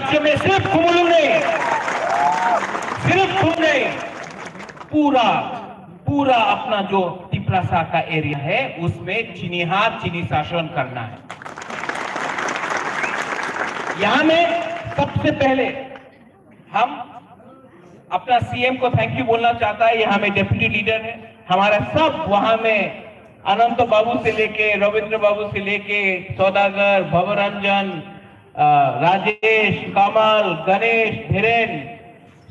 राज्य में सिर्फ कुमुलु नहीं, सिर्फ तुम नहीं, पूरा अपना जो तिप्रासा का एरिया है उसमें चीनी शासन करना है। यहां में सबसे पहले हम अपना सीएम को थैंक यू बोलना चाहता है। यहाँ में डिप्टी लीडर है हमारा, सब वहां में अनंत बाबू से लेके रविंद्र बाबू से लेके सौदागर, भवरंजन, राजेश, कमल, गणेश, धीरेन,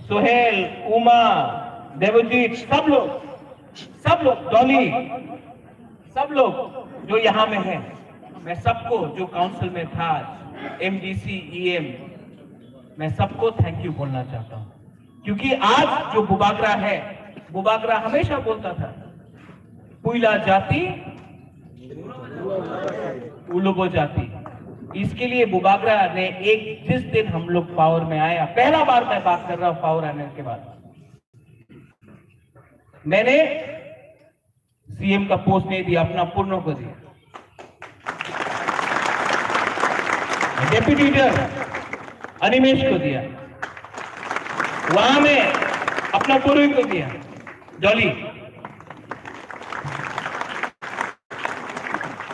सुहेल, उमा, देवजीत, सब लोग डॉली, सब लोग जो यहाँ में है, मैं सबको जो काउंसिल में था, एमडीसी, ईएम, मैं सबको थैंक यू बोलना चाहता हूँ। क्योंकि आज जो बुबागरा है, बुबागरा हमेशा बोलता था पुइला जाति उलोगो जाति। इसके लिए बुबागरा ने जिस दिन हम लोग पावर में आया, पहला बार मैं बात कर रहा हूं पावर आने के बाद, मैंने सीएम का पोस्ट नहीं दिया, अपना पूर्णों को दिया। डेप्यूटी लीडर अनिमेश को दिया, वहां में अपना पूर्वी को दिया, जॉली।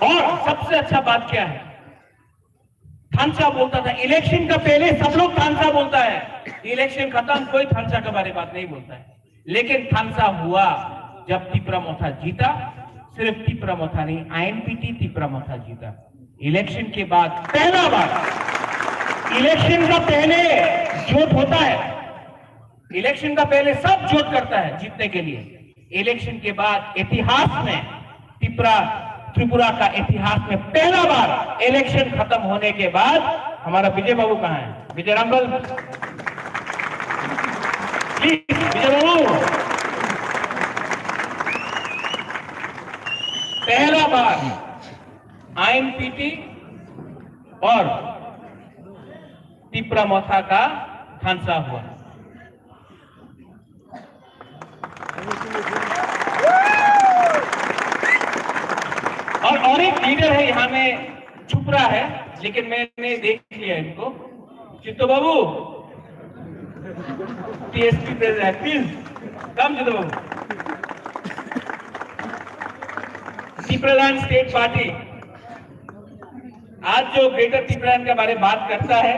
और सबसे अच्छा बात क्या है, थानसा बोलता था इलेक्शन का पहले, सब लोग थानसा बोलता है, इलेक्शन खत्म कोई थानसा के बारे में बात नहीं बोलता है। लेकिन थानसा हुआ जब तिप्रामोथा जीता, सिर्फ तिप्रामोथा नहीं, आईएनपीटी तिप्रामोथा जीता। इलेक्शन के बाद पहला बार, इलेक्शन का पहले जोट होता है, इलेक्शन का पहले सब जोट करता है जीतने के लिए। इलेक्शन के बाद इतिहास में, त्रिपुरा का इतिहास में पहला बार इलेक्शन खत्म होने के बाद, हमारा विजय बाबू कहां है, विजय रामगल, प्लीज विजय बाबू, पहला बार आईएनपीटी और तिप्रामोथा का थानसा हुआ। और एक लीडर है यहाँ में, छुप रहा है, लेकिन मैंने देख लिया इनको, Chitto Babu, TSP president, please come Chitto Babu. Tipraland state party आज जो ग्रेटर तिप्रालैंड के बारे में बात करता है,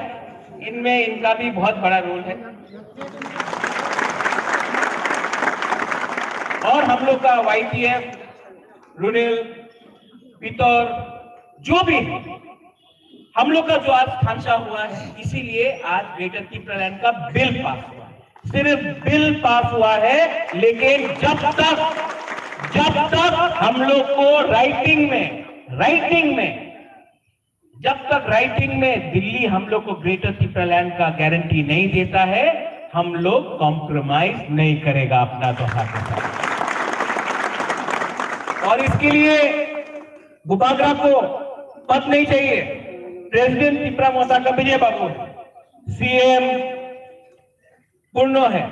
इनमें इनका भी बहुत बड़ा रोल है। और हम लोग का वाईटीएफ, रुनेल, पितौर, जो भी हम लोग का जो आज थानसा हुआ है, इसीलिए आज ग्रेटर तिप्रालैंड का बिल पास हुआ है। सिर्फ बिल पास हुआ है, लेकिन जब तक हम लोग को राइटिंग में दिल्ली हम लोग को ग्रेटर तिप्रालैंड का गारंटी नहीं देता है, हम लोग कॉम्प्रोमाइज नहीं करेगा अपना दोहा के साथ। और इसके लिए बुबागरा को पद नहीं चाहिए, प्रेसिडेंट तिप्रामोथा का विजय बाबू है, सीएम पूर्णो है,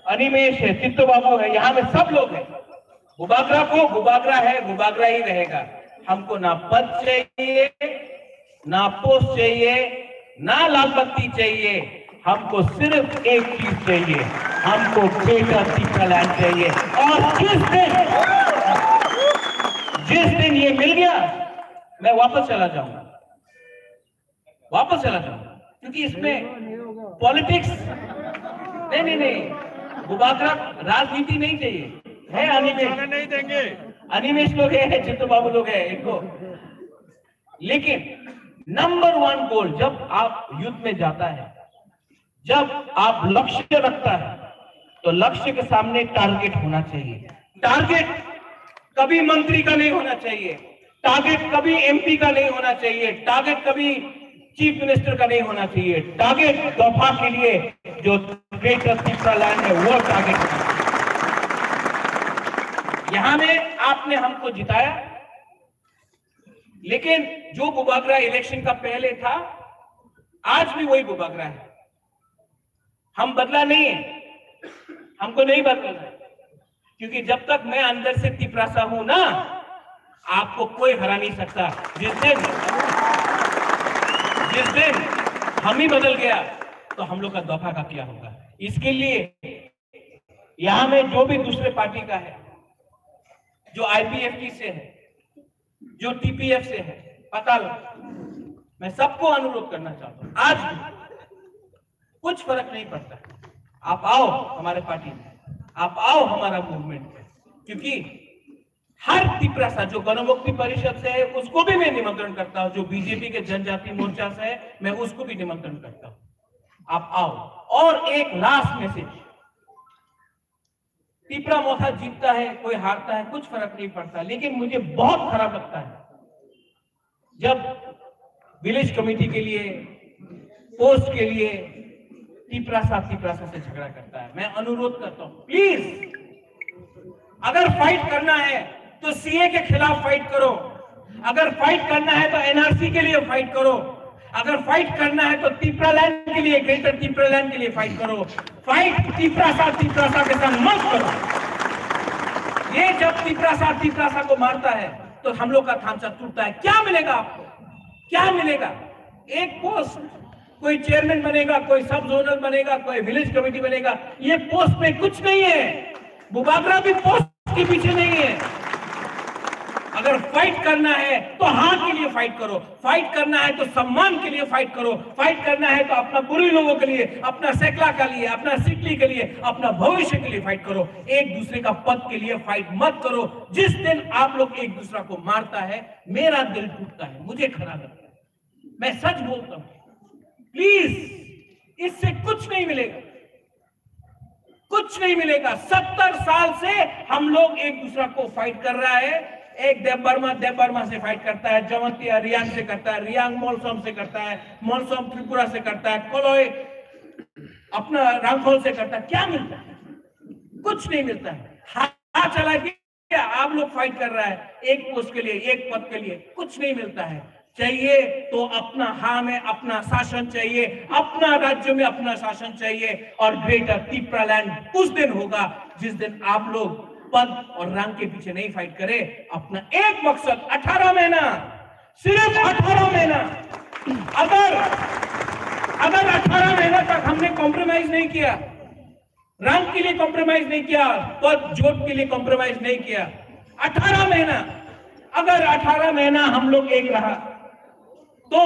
अनिमेश है, चित्तो बाबू है, यहाँ में सब लोग हैं। बुबागरा को बुबागरा है, बुबागरा ही रहेगा। हमको ना पद चाहिए, ना पोस्ट चाहिए, ना लाल बत्ती चाहिए, हमको सिर्फ एक चीज चाहिए, हमको ग्रेटर तिप्रालैंड चाहिए। और जिस दिन ये मिल गया, मैं वापस चला जाऊंगा, क्योंकि इसमें पॉलिटिक्स नहीं, बुबागरा राजनीति नहीं चाहिए है। अनिमेश नहीं देंगे, अनिमेश लोग है, चित्तो बाबू लोग है इनको। लेकिन नंबर 1 गोल जब आप युद्ध में जाता है, जब आप लक्ष्य रखता है, तो लक्ष्य के सामने टारगेट होना चाहिए। टारगेट कभी मंत्री का नहीं होना चाहिए, टारगेट कभी एमपी का नहीं होना चाहिए, टारगेट कभी चीफ मिनिस्टर का नहीं होना चाहिए। टारगेट दफा के लिए जो ग्रेटर तिप्रालैंड है वो टारगेट होना चाहिए। यहां में आपने हमको जिताया, लेकिन जो बुबागरा इलेक्शन का पहले था, आज भी वही बुबागरा है। हम बदला नहीं है, हमको नहीं बदलना है, क्योंकि जब तक मैं अंदर से तिप्रासा हूं ना, आपको कोई हरा नहीं सकता। जिस दिन हम ही बदल गया, तो हम लोग का दफा का क्या होगा। इसके लिए यहां में जो भी दूसरे पार्टी का है, जो आईपीएफटी से है, जो टीपीएफ से है, पता लो, मैं सबको अनुरोध करना चाहता हूं, आज कुछ फर्क नहीं पड़ता, आप आओ हमारे पार्टी में, आप आओ हमारा मूवमेंट में, क्योंकि हर तिपरासा जो गणमुक्ति परिषद से है उसको भी मैं निमंत्रण करता हूं, जो बीजेपी के जनजाति मोर्चा से है मैं उसको भी निमंत्रण करता हूं, आप आओ। और एक लास्ट मैसेज, तिपरा मोथा जीतता है, कोई हारता है, कुछ फर्क नहीं पड़ता, लेकिन मुझे बहुत खराब लगता है जब विलेज कमेटी के लिए, पोस्ट के लिए तिपरासा से झगड़ा करता है। मैं अनुरोध करता हूं, प्लीज अगर फाइट करना है तो सीए के खिलाफ फाइट करो, अगर फाइट करना है तो एनआरसी के लिए फाइट करो, अगर फाइट करना है तो तिपरालैंड के लिए, ग्रेटर तिपरालैंड के लिए फाइट करो। फाइट तिपरासा के साथ मत करो। ये जब तिपरासा को मारता है तो हम लोग का थामचा टूटता है। क्या मिलेगा आपको, क्या मिलेगा? एक पोस्ट, कोई चेयरमैन बनेगा, कोई सब जोनल बनेगा, कोई विलेज कमेटी बनेगा, ये पोस्ट में कुछ नहीं है। बुबागरा भी पोस्ट के पीछे नहीं है। अगर फाइट करना है तो हाँ के लिए फाइट करो, फाइट करना है तो सम्मान के लिए फाइट करो, फाइट करना है तो अपना बुरी लोगों के लिए, अपना सेकला के लिए, अपना सिकली के लिए, अपना भविष्य के लिए फाइट करो। एक दूसरे का पद के लिए फाइट मत करो। जिस दिन आप लोग एक दूसरा को मारता है मेरा दिल टूटता है, मुझे खराब लगता है, मैं सच बोलता हूं। प्लीज, इससे कुछ नहीं मिलेगा, कुछ नहीं मिलेगा। 70 साल से हम लोग एक दूसरा को फाइट कर रहा है। एक देव बर्मा से फाइट करता है, जवंतिया रियांग से करता है, रियांग मोलसोम से करता है, मोलसोम त्रिपुरा से करता है, कोलोई अपना रामखोल से करता है। क्या मिलता है? कुछ नहीं मिलता है। हाथ चला के आप लोग फाइट कर रहा है एक पोस्ट के लिए, एक पद के लिए, कुछ नहीं मिलता है। चाहिए तो अपना हाँ में अपना शासन चाहिए, अपना राज्य में अपना शासन चाहिए, और ग्रेटर तिपरालैंड उस दिन होगा जिस दिन आप लोग पद और रंग के पीछे नहीं फाइट करे। अपना एक मकसद, 18 महीना, सिर्फ 18 महीना, अगर 18 महीना तक हमने कॉम्प्रोमाइज नहीं किया, रंग के लिए कॉम्प्रोमाइज नहीं किया, पद जोट के लिए कॉम्प्रोमाइज नहीं किया, 18 महीना, अगर 18 महीना हम लोग एक रहा तो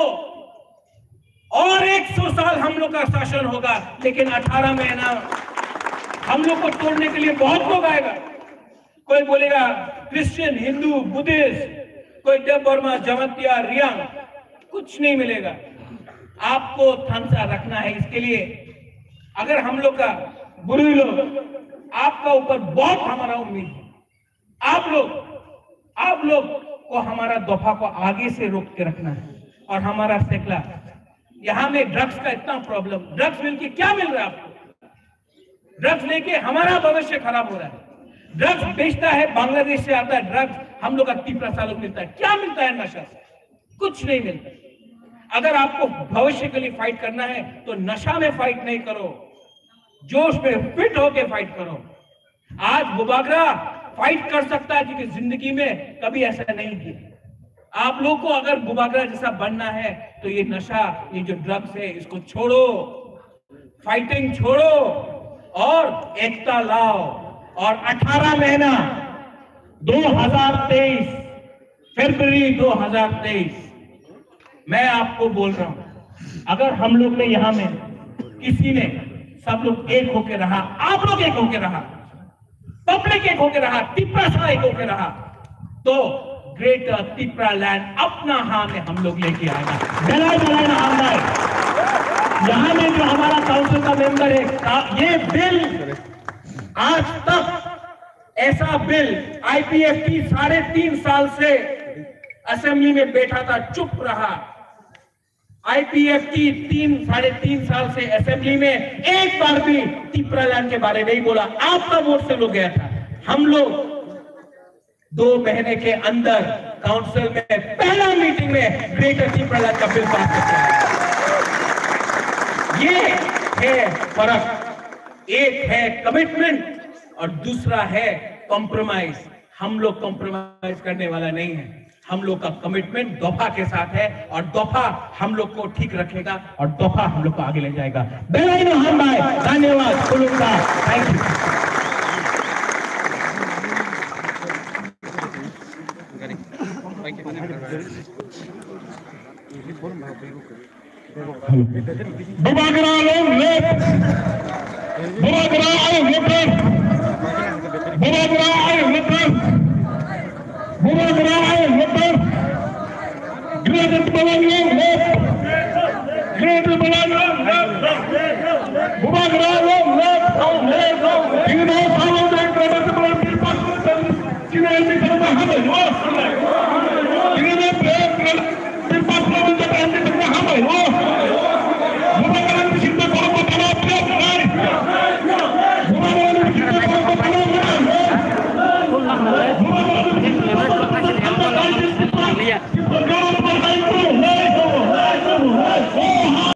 और 100 साल हम लोग का शासन होगा। लेकिन 18 महीना हम लोग को तोड़ने के लिए बहुत लोग आएगा। कोई बोलेगा क्रिश्चियन, हिंदू, बुद्धिस्ट, कोई देव बर्मा, जवंतिया, रियांग, कुछ नहीं मिलेगा। आपको थामसा रखना है। इसके लिए अगर हम लोग का बुरी लोग, आपका ऊपर बहुत हमारा उम्मीद है। आप लोग को हमारा दफा को आगे से रोक के रखना है। और हमारा सेकला, यहां में ड्रग्स का इतना प्रॉब्लम, ड्रग्स मिलके क्या मिल रहा है आपको? ड्रग्स लेके हमारा भविष्य खराब हो रहा है। ड्रग्स बेचता है, बांग्लादेश से आता है ड्रग्स, हम लोग का तिपरासा लोग मिलता है। क्या मिलता है नशा से? कुछ नहीं मिलता। अगर आपको भविष्य के लिए फाइट करना है तो नशा में फाइट नहीं करो, जोश में फिट होके फाइट करो। आज बुबागरा फाइट कर सकता है क्योंकि जिंदगी में कभी ऐसा नहीं किया। आप लोग को अगर बुबागरा जैसा बनना है तो ये नशा, ये जो ड्रग्स है, इसको छोड़ो, फाइटिंग छोड़ो और एकता लाओ। और 18 महीना 2023 फरवरी 2023 मैं आपको बोल रहा हूं, अगर हम लोग ने यहां में किसी ने, सब लोग एक होके रहा, आप लोग एक होके रहा, पब्लिक एक होके रहा, तिपरासा एक होके रहा, तो ग्रेटर तिपरालैंड अपना हाँ में हम लोग लेके आएगा। जलाए यहां में जो हमारा काउंसिल का मेंबर है, ये बिल आज तक ऐसा बिल आईपीएफटी 3.5 साल से असेंबली में बैठा था, चुप रहा। आईपीएफटी 3.5 साल से असेंबली में एक बार भी तिपरालैंड के बारे में नहीं बोला। आपका वोट से लोग गया था। हम लोग 2 महीने के अंदर काउंसिल में पहला मीटिंग में ग्रेटर तिपरालैंड का बिल पास किया। ये है फर्क। एक है कमिटमेंट और दूसरा है कॉम्प्रोमाइज। हम लोग कॉम्प्रोमाइज करने वाला नहीं है। हम लोग का कमिटमेंट दोफा के साथ है और दोफा हम लोग को ठीक रखेगा और दोफा हम लोग को आगे ले जाएगा। धन्यवाद। Thank you. Great